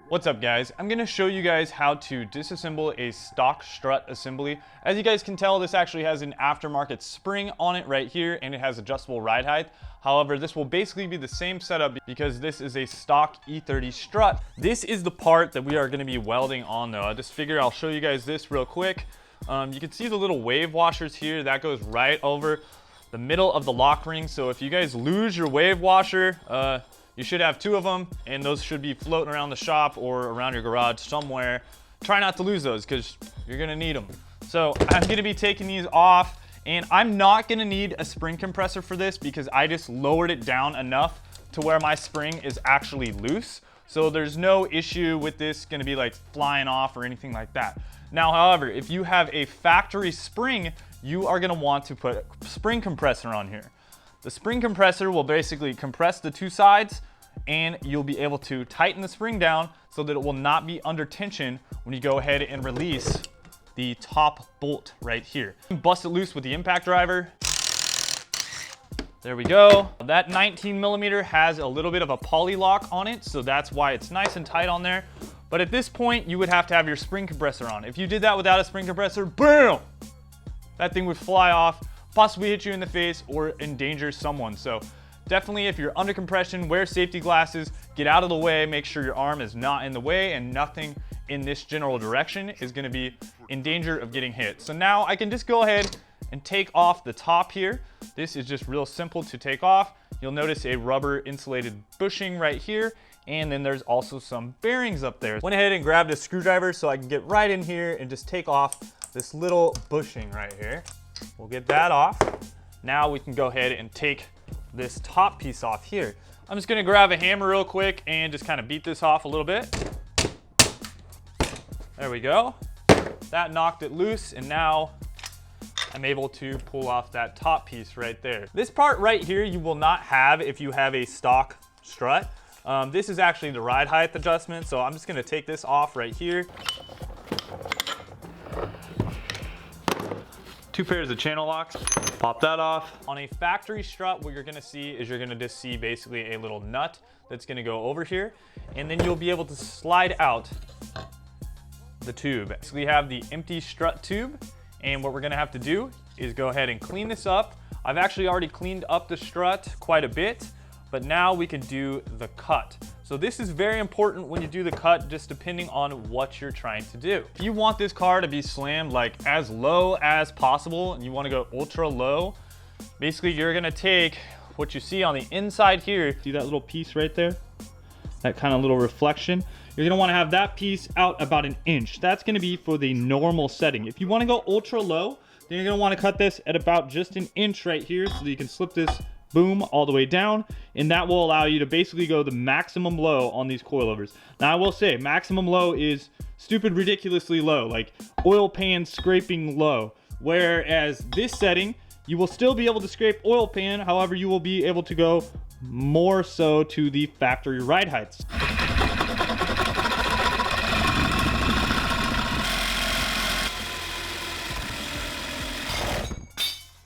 What's up guys? I'm going to show you guys how to disassemble a stock strut assembly. As you guys can tell, this actually has an aftermarket spring on it right here, and it has adjustable ride height. However, this will basically be the same setup because this is a stock E30 strut. This is the part that we are going to be welding on though. I just figure I'll show you guys this real quick. You can see the little wave washers here. That goes right over the middle of the lock ring. So if you guys lose your wave washer, you should have two of them, and those should be floating around the shop or around your garage somewhere. Try not to lose those because you're gonna need them. So I'm gonna be taking these off, and I'm not gonna need a spring compressor for this because I just lowered it down enough to where my spring is actually loose. So there's no issue with this gonna be like flying off or anything like that. Now, however, if you have a factory spring, you are gonna want to put a spring compressor on here. The spring compressor will basically compress the two sides, and you'll be able to tighten the spring down so that it will not be under tension when you go ahead and release the top bolt right here. Bust it loose with the impact driver. There we go. That 19mm has a little bit of a poly lock on it, so that's why it's nice and tight on there. But at this point, you would have to have your spring compressor on. If you did that without a spring compressor, boom! That thing would fly off, possibly hit you in the face or endanger someone. So definitely, if you're under compression, wear safety glasses, get out of the way, make sure your arm is not in the way and nothing in this general direction is gonna be in danger of getting hit. So now I can just go ahead and take off the top here. This is just real simple to take off. You'll notice a rubber insulated bushing right here, and then there's also some bearings up there. Went ahead and grabbed a screwdriver so I can get right in here and just take off this little bushing right here. We'll get that off. Now we can go ahead and take this top piece off here. I'm just gonna grab a hammer real quick and just kind of beat this off a little bit. There we go. That knocked it loose, and now I'm able to pull off that top piece right there. This part right here you will not have if you have a stock strut. This is actually the ride height adjustment, so I'm just gonna take this off right here. Two pairs of channel locks, pop that off. On a factory strut, what you're gonna see is you're gonna just see basically a little nut that's gonna go over here, and then you'll be able to slide out the tube. So we have the empty strut tube, and what we're gonna have to do is go ahead and clean this up. I've actually already cleaned up the strut quite a bit, but now we can do the cut. So this is very important when you do the cut, just depending on what you're trying to do. If you want this car to be slammed like as low as possible, and you wanna go ultra low, basically you're gonna take what you see on the inside here. See that little piece right there? That kind of little reflection? You're gonna wanna have that piece out about 1 inch. That's gonna be for the normal setting. If you wanna go ultra low, then you're gonna wanna cut this at about just 1 inch right here so that you can slip this boom all the way down, and that will allow you to basically go the maximum low on these coilovers. Now I will say maximum low is stupid ridiculously low, like oil pan scraping low, whereas this setting you will still be able to scrape oil pan, however you will be able to go more so to the factory ride heights.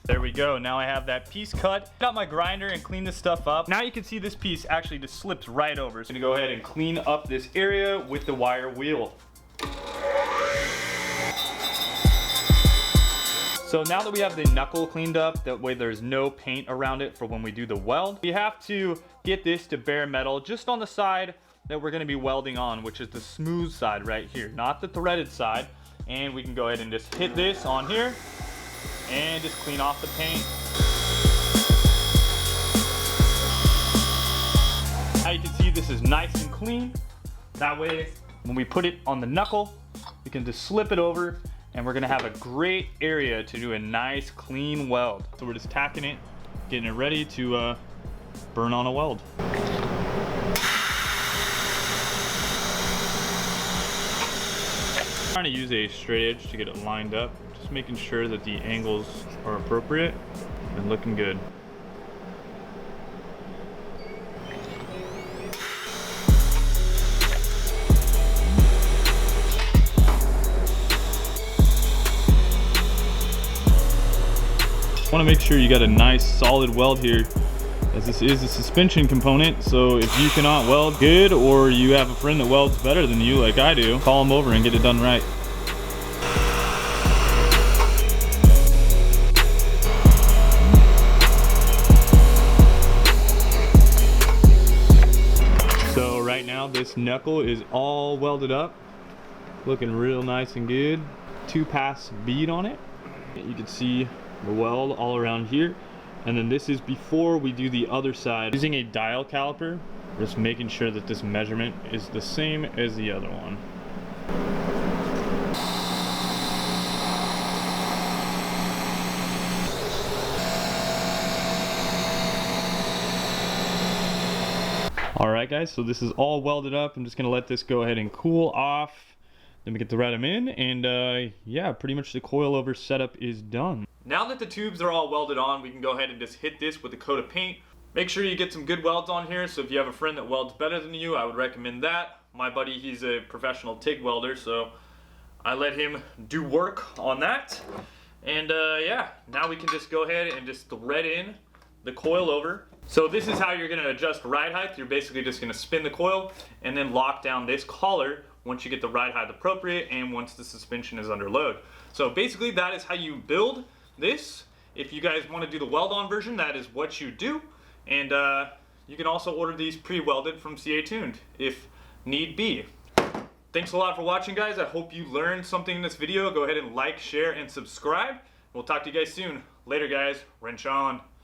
There we go. Now I have that piece cut. Got my grinder and clean this stuff up. Now you can see this piece actually just slips right over. So I'm gonna go ahead and clean up this area with the wire wheel. So now that we have the knuckle cleaned up, that way there's no paint around it for when we do the weld, we have to get this to bare metal just on the side that we're gonna be welding on, which is the smooth side right here, not the threaded side. And we can go ahead and just hit this on here and just clean off the paint. Now you can see this is nice and clean. That way, when we put it on the knuckle, we can just slip it over, and we're gonna have a great area to do a nice clean weld. So we're just tacking it, getting it ready to burn on a weld. I'm trying to use a straight edge to get it lined up, just making sure that the angles are appropriate and looking good. Want to make sure you got a nice solid weld here as this is a suspension component. So if you cannot weld good, or you have a friend that welds better than you like I do, call them over and get it done right. So right now this knuckle is all welded up, looking real nice and good. 2-pass bead on it. You can see the weld all around here. And then this is before we do the other side. Using a dial caliper, just making sure that this measurement is the same as the other one. Alright guys, so this is all welded up. I'm just gonna let this go ahead and cool off. Then we get to rat them in, and yeah, pretty much the coilover setup is done. Now that the tubes are all welded on, we can go ahead and just hit this with a coat of paint. Make sure you get some good welds on here, so if you have a friend that welds better than you, I would recommend that. My buddy, he's a professional TIG welder, so I let him do work on that. And yeah, now we can just go ahead and just thread in the coilover. So this is how you're gonna adjust ride height. You're basically just gonna spin the coil and then lock down this collar once you get the ride height appropriate and once the suspension is under load. So basically that is how you build this. If you guys want to do the weld-on version, that is what you do. And you can also order these pre-welded from CAtuned if need be. Thanks a lot for watching, guys. I hope you learned something in this video. Go ahead and like, share, and subscribe. We'll talk to you guys soon. Later, guys. Wrench on.